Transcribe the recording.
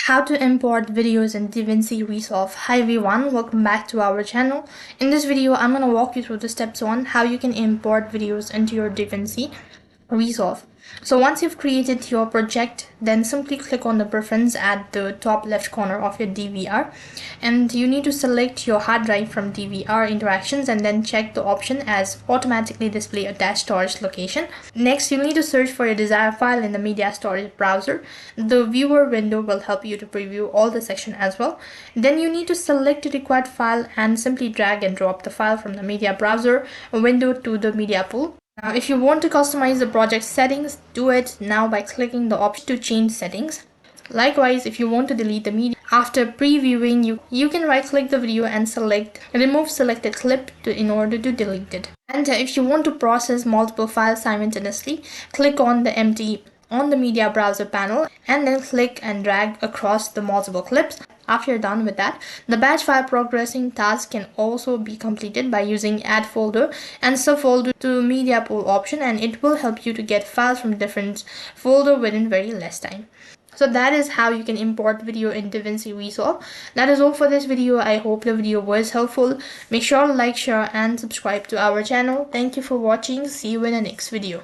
How to import videos in Davinci Resolve. Hi everyone, welcome back to our channel. In this video, I'm going to walk you through the steps on how you can import videos into your Davinci Resolve. So once you've created your project, then simply click on the preference at the top left corner of your DVR, and you need to select your hard drive from DVR interactions and then check the option as automatically display attached storage location. Next, you'll need to search for your desired file in the media storage browser. The viewer window will help you to preview all the section as well. Then you need to select the required file and simply drag and drop the file from the media browser window to the media pool. Now, if you want to customize the project settings, do it now by clicking the option to change settings. Likewise, if you want to delete the media after previewing, you can right click the video and select remove selected clip in order to delete it. And if you want to process multiple files simultaneously, click on the empty on the media browser panel and then click and drag across the multiple clips. After you're done with that, the batch file progressing task can also be completed by using add folder and subfolder to media pool option, and it will help you to get files from different folder within very less time. So that is how you can import video in Davinci Resolve. That is all for this video. I hope the video was helpful. Make sure to like, share and subscribe to our channel. Thank you for watching. See you in the next video.